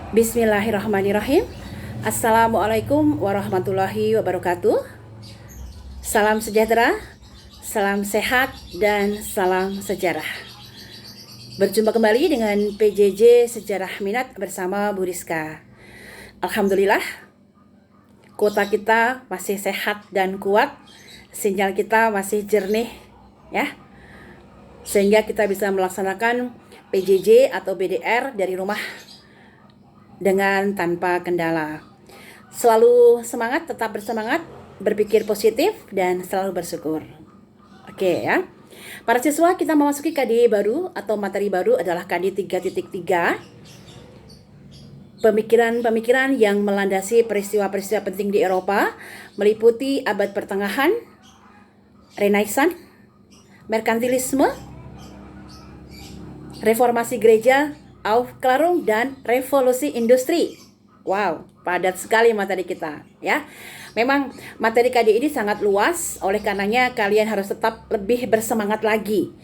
Bismillahirrahmanirrahim. Assalamualaikum warahmatullahi wabarakatuh. Salam sejahtera, salam sehat, dan salam sejarah. Berjumpa kembali dengan PJJ Sejarah Minat bersama Bu Rizka. Alhamdulillah, kota kita masih sehat dan kuat, sinyal kita masih jernih, ya, sehingga kita bisa melaksanakan PJJ atau BDR dari rumah dengan tanpa kendala. Selalu semangat, tetap bersemangat, berpikir positif, dan selalu bersyukur. Oke ya. Para siswa, kita memasuki KD baru atau materi baru adalah KD 3.3. Pemikiran-pemikiran yang melandasi peristiwa-peristiwa penting di Eropa meliputi abad pertengahan, Renaissance, merkantilisme, reformasi gereja, Aufklärung, dan revolusi industri. Wow, padat sekali materi kita ya. Memang materi KD ini sangat luas, oleh karenanya kalian harus tetap lebih bersemangat lagi.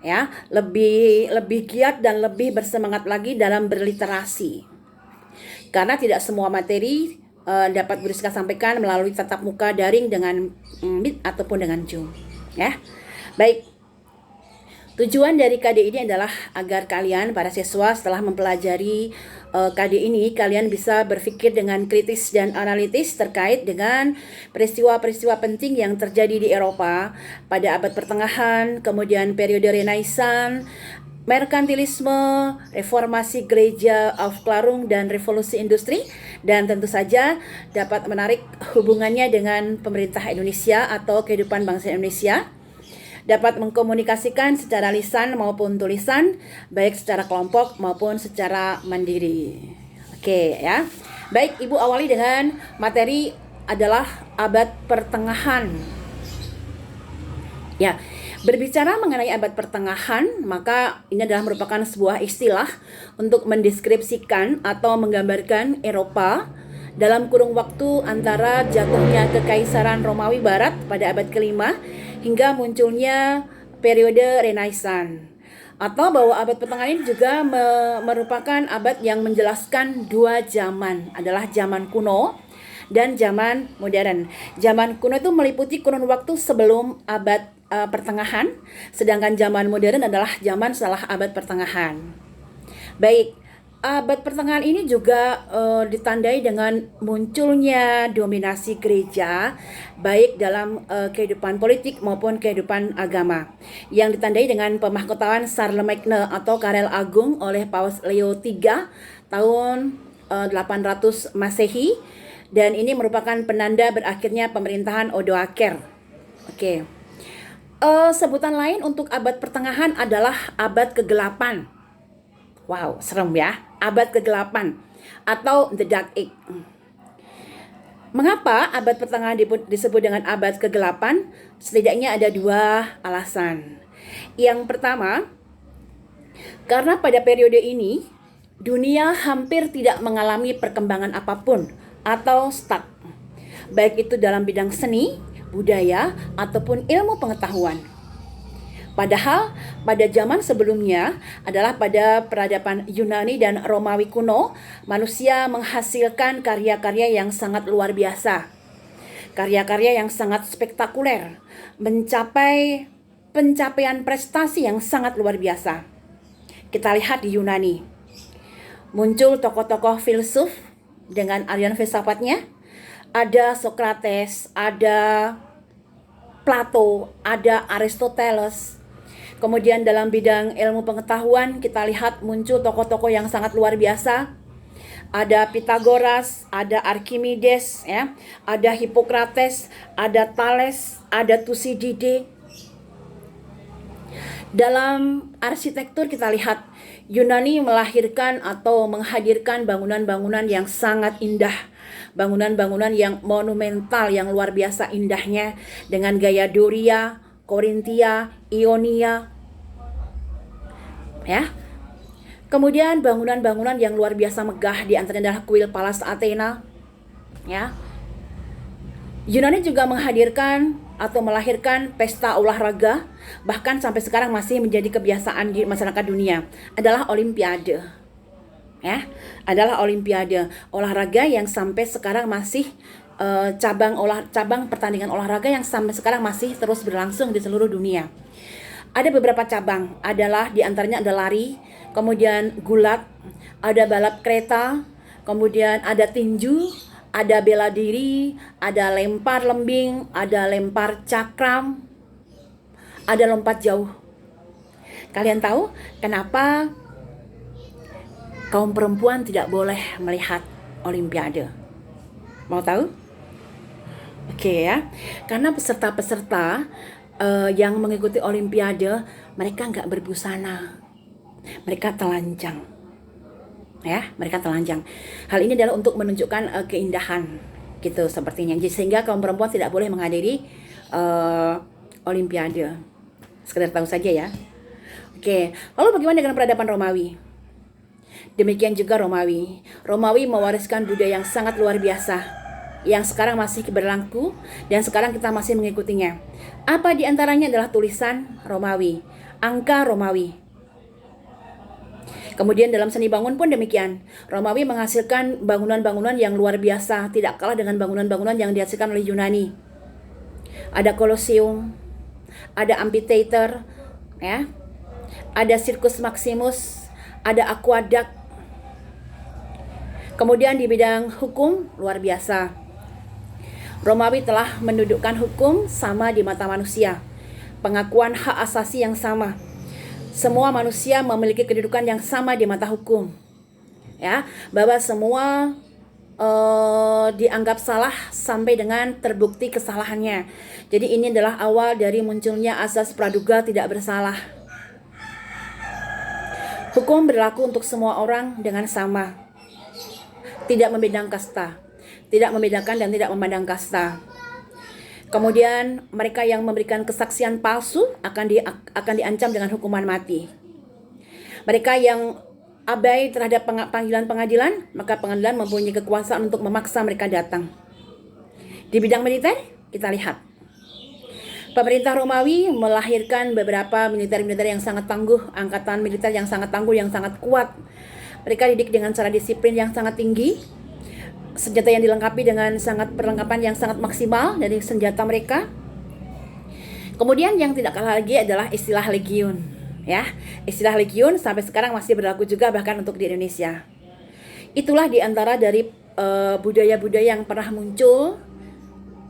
Ya, lebih giat dan lebih bersemangat lagi dalam berliterasi. Karena tidak semua materi dapat Bu Rizka sampaikan melalui tatap muka daring dengan Meet ataupun dengan Zoom, ya. Baik. Tujuan dari KD ini adalah agar kalian, para siswa, setelah mempelajari KD ini, kalian bisa berpikir dengan kritis dan analitis terkait dengan peristiwa-peristiwa penting yang terjadi di Eropa pada abad pertengahan, kemudian periode Renaissance, merkantilisme, reformasi gereja, Aufklärung, dan revolusi industri, dan tentu saja dapat menarik hubungannya dengan pemerintah Indonesia atau kehidupan bangsa Indonesia, dapat mengkomunikasikan secara lisan maupun tulisan, baik secara kelompok maupun secara mandiri. Oke ya. Baik, Ibu awali dengan materi adalah abad pertengahan. Ya, berbicara mengenai abad pertengahan, maka ini adalah merupakan sebuah istilah untuk mendeskripsikan atau menggambarkan Eropa dalam kurung waktu antara jatuhnya Kekaisaran Romawi Barat pada abad kelima hingga munculnya periode Renaissance. Atau bahwa abad pertengahan ini juga merupakan abad yang menjelaskan dua zaman, adalah zaman kuno dan zaman modern. Zaman kuno itu meliputi kurun waktu sebelum abad pertengahan, sedangkan zaman modern adalah zaman setelah abad pertengahan. Baik, abad pertengahan ini juga ditandai dengan munculnya dominasi gereja baik dalam kehidupan politik maupun kehidupan agama, yang ditandai dengan pemahkotaan Charlemagne atau Karel Agung oleh Paus Leo III tahun 800 Masehi, dan ini merupakan penanda berakhirnya pemerintahan Odoaker. Oke. Sebutan lain untuk abad pertengahan adalah abad kegelapan. Wow, serem ya. Abad ke-8 atau The Dark Age. Mengapa abad pertengahan disebut dengan abad ke-8? Setidaknya ada dua alasan. Yang pertama, karena pada periode ini dunia hampir tidak mengalami perkembangan apapun atau stuck, baik itu dalam bidang seni, budaya, ataupun ilmu pengetahuan. Padahal pada zaman sebelumnya adalah pada peradaban Yunani dan Romawi kuno, manusia menghasilkan karya-karya yang sangat luar biasa. Karya-karya yang sangat spektakuler, mencapai pencapaian prestasi yang sangat luar biasa. Kita lihat di Yunani. Muncul tokoh-tokoh filsuf dengan aliran filsafatnya. Ada Socrates, ada Plato, ada Aristoteles. Kemudian dalam bidang ilmu pengetahuan kita lihat muncul tokoh-tokoh yang sangat luar biasa. Ada Pythagoras, ada Archimedes, ya, ada Hippocrates, ada Thales, ada Thucydides. Dalam arsitektur kita lihat Yunani melahirkan atau menghadirkan bangunan-bangunan yang sangat indah, bangunan-bangunan yang monumental, yang luar biasa indahnya dengan gaya Doria, Korintia, Ionia, ya. Kemudian bangunan-bangunan yang luar biasa megah di antaranya adalah kuil Pallas Athena, ya. Yunani juga menghadirkan atau melahirkan pesta olahraga, bahkan sampai sekarang masih menjadi kebiasaan di masyarakat dunia, adalah Olimpiade. ya, adalah olimpiade, olahraga yang sampai sekarang masih cabang pertandingan olahraga yang sampai sekarang masih terus berlangsung di seluruh dunia. Ada beberapa cabang, adalah diantaranya ada lari, kemudian gulat, ada balap kereta, kemudian ada tinju, ada bela diri, ada lempar lembing, ada lempar cakram, ada lompat jauh. Kalian tahu kenapa kaum perempuan tidak boleh melihat olimpiade? Mau tahu? Oke ya, karena peserta-peserta yang mengikuti olimpiade, mereka nggak berbusana, mereka telanjang. Ya, mereka telanjang. Hal ini adalah untuk menunjukkan keindahan, gitu sepertinya. Sehingga kaum perempuan tidak boleh menghadiri olimpiade. Sekedar tahu saja ya. Oke, lalu bagaimana dengan peradaban Romawi? Demikian juga Romawi. Romawi mewariskan budaya yang sangat luar biasa, yang sekarang masih berlaku dan sekarang kita masih mengikutinya. Apa di antaranya adalah tulisan Romawi, angka Romawi. Kemudian dalam seni bangun pun demikian. Romawi menghasilkan bangunan-bangunan yang luar biasa, tidak kalah dengan bangunan-bangunan yang dihasilkan oleh Yunani. Ada Colosseum, ada amphitheater, ya. Ada Circus Maximus, ada aqueduct. Kemudian di bidang hukum luar biasa. Romawi telah mendudukkan hukum sama di mata manusia. Pengakuan hak asasi yang sama. Semua manusia memiliki kedudukan yang sama di mata hukum. Ya, bahwa semua dianggap salah sampai dengan terbukti kesalahannya. Jadi ini adalah awal dari munculnya asas praduga tidak bersalah. Hukum berlaku untuk semua orang dengan sama. Tidak membedakan kasta. Tidak membedakan dan tidak memandang kasta. Kemudian mereka yang memberikan kesaksian palsu akan diancam dengan hukuman mati. Mereka yang abai terhadap panggilan pengadilan, maka pengadilan mempunyai kekuasaan untuk memaksa mereka datang. Di bidang militer, kita lihat. Pemerintah Romawi melahirkan beberapa militer-militer yang sangat tangguh, angkatan militer yang sangat tangguh, yang sangat kuat. Mereka didik dengan cara disiplin yang sangat tinggi, senjata yang dilengkapi dengan perlengkapan yang sangat maksimal dari senjata mereka. Kemudian yang tidak kalah lagi adalah istilah legiun, ya. Istilah legiun sampai sekarang masih berlaku juga bahkan untuk di Indonesia. Itulah di antara dari budaya-budaya yang pernah muncul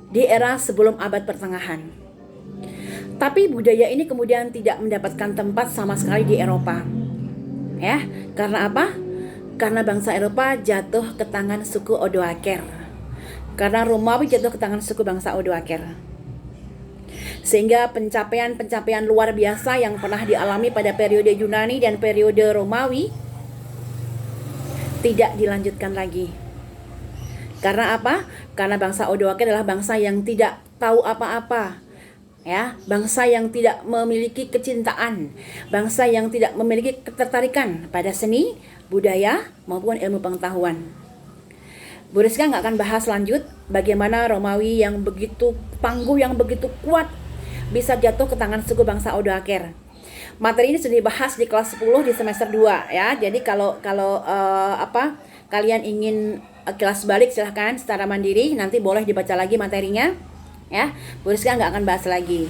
di era sebelum abad pertengahan. Tapi budaya ini kemudian tidak mendapatkan tempat sama sekali di Eropa. Ya, karena apa? Karena bangsa Eropa jatuh ke tangan suku Odoaker. Karena Romawi jatuh ke tangan suku bangsa Odoaker. Sehingga pencapaian-pencapaian luar biasa yang pernah dialami pada periode Yunani dan periode Romawi tidak dilanjutkan lagi. Karena apa? Karena bangsa Odoaker adalah bangsa yang tidak tahu apa-apa. Ya, bangsa yang tidak memiliki kecintaan, bangsa yang tidak memiliki ketertarikan pada seni, budaya maupun ilmu pengetahuan. Bu Rizka nggak akan bahas lanjut bagaimana Romawi yang begitu tangguh, yang begitu kuat bisa jatuh ke tangan suku bangsa Odoaker. Materi ini sudah dibahas di kelas 10 di semester 2 ya. Jadi kalau kalian ingin kelas balik silahkan secara mandiri, nanti boleh dibaca lagi materinya. Ya, Bu Rizka nggak akan bahas lagi.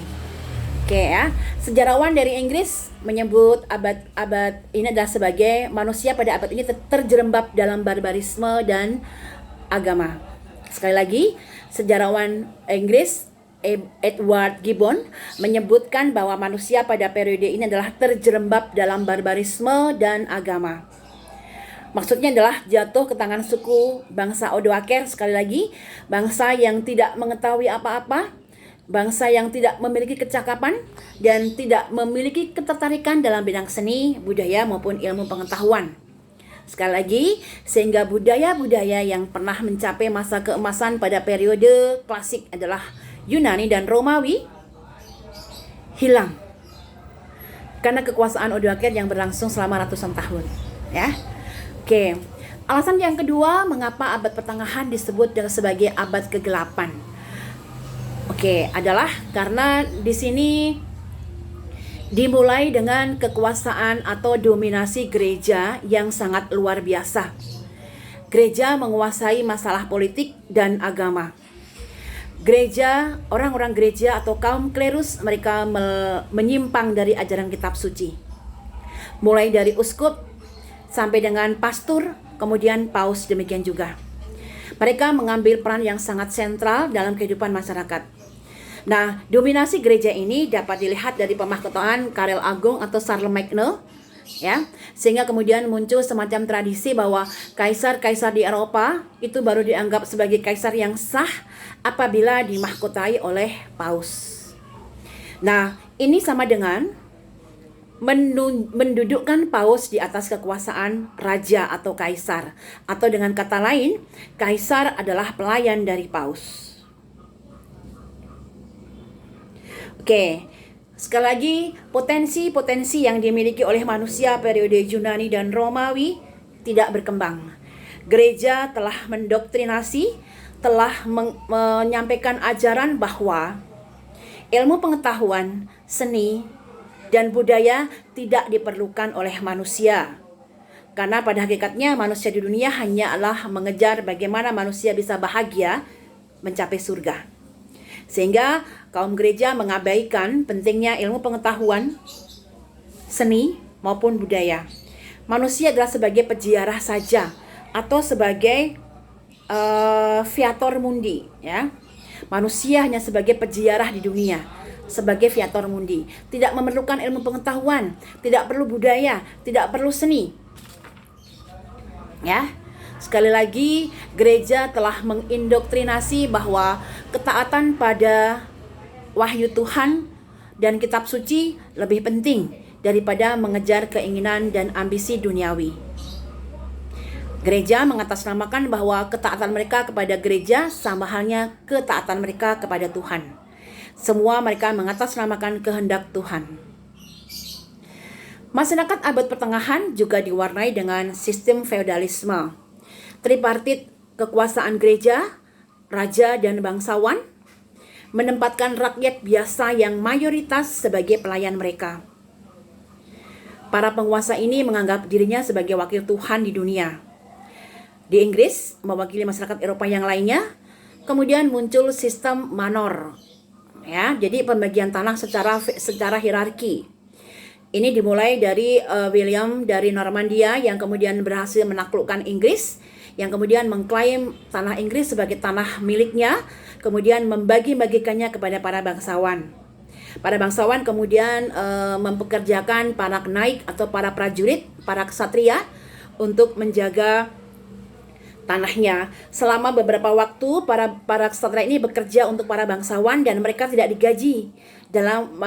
Oke ya, sejarawan dari Inggris menyebut abad ini adalah sebagai manusia pada abad ini terjerembab dalam barbarisme dan agama. Sekali lagi, sejarawan Inggris Edward Gibbon menyebutkan bahwa manusia pada periode ini adalah terjerembab dalam barbarisme dan agama. Maksudnya adalah jatuh ke tangan suku bangsa Odoaker, sekali lagi, bangsa yang tidak mengetahui apa-apa, bangsa yang tidak memiliki kecakapan dan tidak memiliki ketertarikan dalam bidang seni, budaya maupun ilmu pengetahuan. Sekali lagi, sehingga budaya-budaya yang pernah mencapai masa keemasan pada periode klasik adalah Yunani dan Romawi hilang karena kekuasaan Odoaker yang berlangsung selama ratusan tahun, ya. Oke, alasan yang kedua mengapa abad pertengahan disebut sebagai abad kegelapan. Oke, adalah karena di sini Dimulai dengan kekuasaan atau dominasi gereja yang sangat luar biasa. Gereja menguasai masalah politik dan agama. Gereja, orang-orang gereja atau kaum klerus, mereka menyimpang dari ajaran kitab suci. Mulai dari uskup sampai dengan pastor, kemudian paus demikian juga. Mereka mengambil peran yang sangat sentral dalam kehidupan masyarakat. Nah, dominasi gereja ini dapat dilihat dari pemahkotaan Karel Agung atau Charlemagne, ya, sehingga kemudian muncul semacam tradisi bahwa kaisar-kaisar di Eropa itu baru dianggap sebagai kaisar yang sah apabila dimahkotai oleh paus. Nah, ini sama dengan mendudukkan paus di atas kekuasaan raja atau kaisar, atau dengan kata lain, kaisar adalah pelayan dari paus. Oke, sekali lagi, potensi-potensi yang dimiliki oleh manusia periode Yunani dan Romawi tidak berkembang. Gereja telah mendoktrinasi, telah menyampaikan ajaran bahwa ilmu pengetahuan, seni, dan budaya tidak diperlukan oleh manusia. Karena pada hakikatnya manusia di dunia hanyalah mengejar bagaimana manusia bisa bahagia mencapai surga. Sehingga kaum gereja mengabaikan pentingnya ilmu pengetahuan, seni maupun budaya. Manusia adalah sebagai peziarah saja atau sebagai viator mundi, ya. Manusia hanya sebagai peziarah di dunia, sebagai viator mundi, tidak memerlukan ilmu pengetahuan, tidak perlu budaya, tidak perlu seni. Ya. Sekali lagi, gereja telah mengindoktrinasi bahwa ketaatan pada wahyu Tuhan dan kitab suci lebih penting daripada mengejar keinginan dan ambisi duniawi. Gereja mengatasnamakan bahwa ketaatan mereka kepada gereja sama halnya ketaatan mereka kepada Tuhan. Semua mereka mengatasnamakan kehendak Tuhan. Masyarakat abad pertengahan juga diwarnai dengan sistem feodalisme. Tripartit kekuasaan gereja, raja, dan bangsawan menempatkan rakyat biasa yang mayoritas sebagai pelayan mereka. Para penguasa ini menganggap dirinya sebagai wakil Tuhan di dunia. Di Inggris, mewakili masyarakat Eropa yang lainnya, kemudian muncul sistem manor. Ya, jadi pembagian tanah secara hierarki. Ini dimulai dari William dari Normandia yang kemudian berhasil menaklukkan Inggris, yang kemudian mengklaim tanah Inggris sebagai tanah miliknya, kemudian membagi-bagikannya kepada para bangsawan. Para bangsawan kemudian mempekerjakan para kenaik atau para prajurit, para ksatria untuk menjaga tanahnya. Selama beberapa waktu para ksatria ini bekerja untuk para bangsawan dan mereka tidak digaji dalam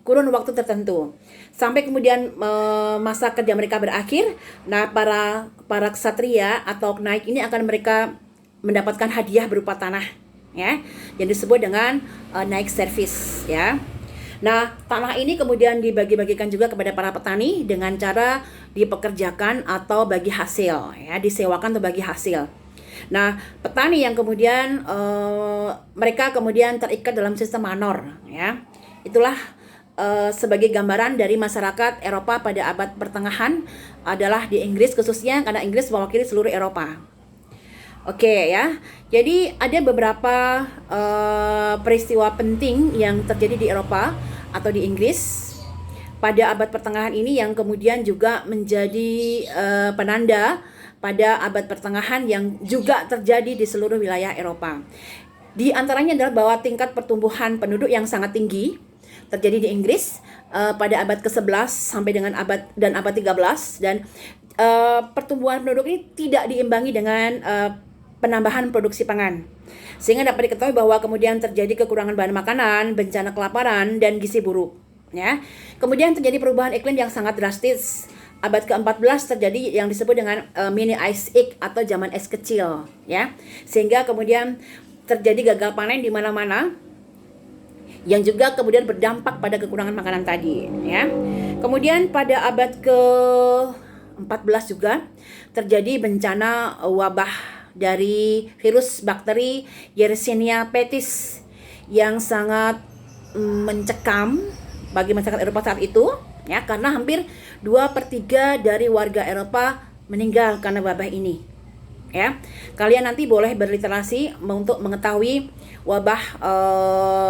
kurun waktu tertentu. Sampai kemudian masa kerja mereka berakhir, nah para ksatria atau naik ini akan mereka mendapatkan hadiah berupa tanah, ya, yang disebut dengan naik service, ya. Nah, tanah ini kemudian dibagi-bagikan juga kepada para petani dengan cara dipekerjakan atau bagi hasil, ya, disewakan atau bagi hasil. Nah, petani yang kemudian mereka kemudian terikat dalam sistem manor, ya. Itulah sebagai gambaran dari masyarakat Eropa pada abad pertengahan adalah di Inggris khususnya, karena Inggris mewakili seluruh Eropa. Oke, ya. Jadi ada beberapa peristiwa penting yang terjadi di Eropa atau di Inggris pada abad pertengahan ini yang kemudian juga menjadi penanda pada abad pertengahan yang juga terjadi di seluruh wilayah Eropa. Di antaranya adalah bahwa tingkat pertumbuhan penduduk yang sangat tinggi terjadi di Inggris pada abad ke-11 sampai dengan abad 13, dan pertumbuhan penduduk ini tidak diimbangi dengan penambahan produksi pangan. Sehingga dapat diketahui bahwa kemudian terjadi kekurangan bahan makanan, bencana kelaparan, dan gizi buruk. Ya. Kemudian terjadi perubahan iklim yang sangat drastis. Abad ke-14 terjadi yang disebut dengan mini ice age atau zaman es kecil, ya. Sehingga kemudian terjadi gagal panen di mana-mana, yang juga kemudian berdampak pada kekurangan makanan tadi, ya. Kemudian pada abad ke-14 juga terjadi bencana wabah dari virus bakteri Yersinia pestis yang sangat mencekam, bagi masyarakat Eropa saat itu, ya, karena hampir 2/3 dari warga Eropa meninggal karena wabah ini. Ya, kalian nanti boleh berliterasi untuk mengetahui wabah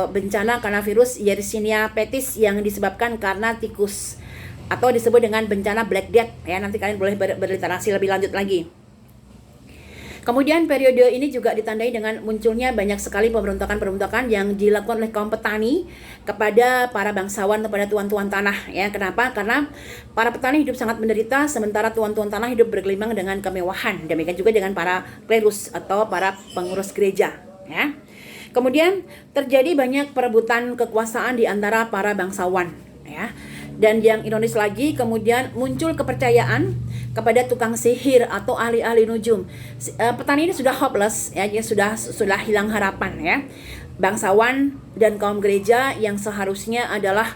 bencana karena virus Yersinia pestis yang disebabkan karena tikus atau disebut dengan bencana Black Death. Ya, nanti kalian boleh berliterasi lebih lanjut lagi. Kemudian periode ini juga ditandai dengan munculnya banyak sekali pemberontakan-pemberontakan yang dilakukan oleh kaum petani kepada para bangsawan, kepada tuan-tuan tanah. Ya, kenapa? Karena para petani hidup sangat menderita, sementara tuan-tuan tanah hidup bergelimang dengan kemewahan. Demikian juga dengan para klerus atau para pengurus gereja. Ya. Kemudian terjadi banyak perebutan kekuasaan di antara para bangsawan. Ya. Dan yang ironis lagi, kemudian muncul kepercayaan kepada tukang sihir atau ahli-ahli nujum. Petani ini sudah hopeless, ya, sudah hilang harapan, ya. Bangsawan dan kaum gereja yang seharusnya adalah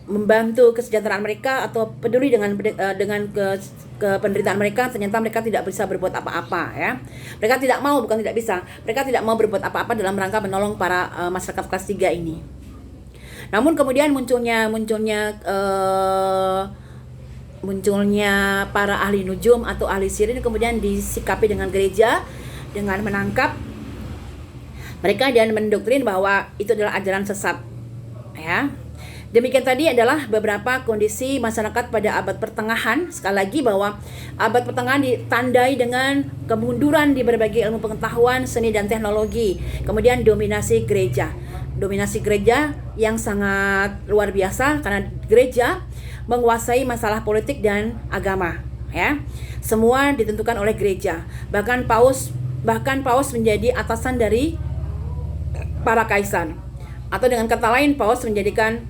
membantu kesejahteraan mereka atau peduli dengan penderitaan mereka, ternyata mereka tidak bisa berbuat apa-apa, ya. Mereka tidak mau, bukan tidak bisa, mereka tidak mau berbuat apa-apa dalam rangka menolong para masyarakat kelas 3 ini. Namun kemudian munculnya para ahli nujum atau ahli sihir ini kemudian disikapi dengan gereja dengan menangkap mereka dan mendoktrin bahwa itu adalah ajaran sesat. Ya. Demikian tadi adalah beberapa kondisi masyarakat pada abad pertengahan. Sekali lagi bahwa abad pertengahan ditandai dengan kemunduran di berbagai ilmu pengetahuan, seni dan teknologi. Kemudian dominasi gereja yang sangat luar biasa karena gereja menguasai masalah politik dan agama, ya. Semua ditentukan oleh gereja. Bahkan paus menjadi atasan dari para kaisar. Atau dengan kata lain, paus menjadikan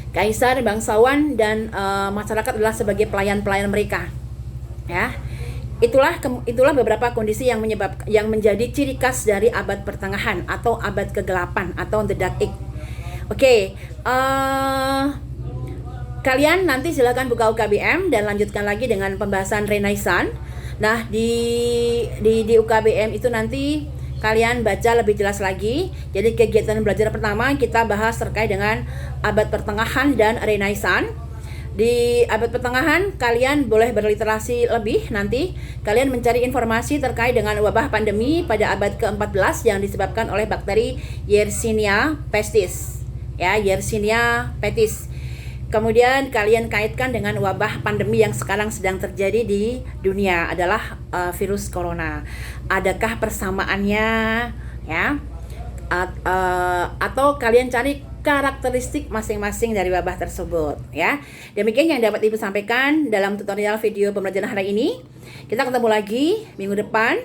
kaisar, bangsawan dan masyarakat adalah sebagai pelayan-pelayan mereka. Ya. Itulah beberapa kondisi yang menjadi ciri khas dari abad pertengahan atau abad ke-8 atau the Dark Age. Oke, kalian nanti silakan buka UKBM dan lanjutkan lagi dengan pembahasan Renaissance. Nah, di UKBM itu nanti kalian baca lebih jelas lagi. Jadi kegiatan belajar pertama kita bahas terkait dengan abad pertengahan dan Renaissance. Di abad pertengahan kalian boleh berliterasi lebih, nanti kalian mencari informasi terkait dengan wabah pandemi pada abad ke-14 yang disebabkan oleh bakteri Yersinia pestis. Ya, Yersinia pestis. Kemudian kalian kaitkan dengan wabah pandemi yang sekarang sedang terjadi di dunia adalah virus corona. Adakah persamaannya, ya? Atau kalian cari karakteristik masing-masing dari wabah tersebut, ya. Demikian yang dapat Ibu sampaikan dalam tutorial video pembelajaran hari ini. Kita ketemu lagi minggu depan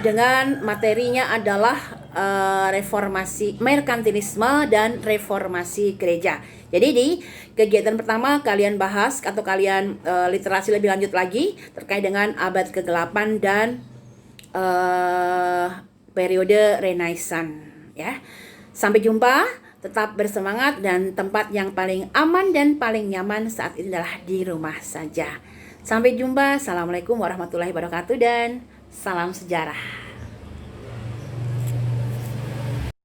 dengan materinya adalah reformasi merkantilisme dan reformasi gereja. Jadi di kegiatan pertama kalian bahas atau kalian literasi lebih lanjut lagi terkait dengan abad ke-8 dan periode Renaissance, ya. Sampai jumpa, tetap bersemangat dan tempat yang paling aman dan paling nyaman saat ini adalah di rumah saja. Sampai jumpa. Assalamualaikum warahmatullahi wabarakatuh dan salam sejarah.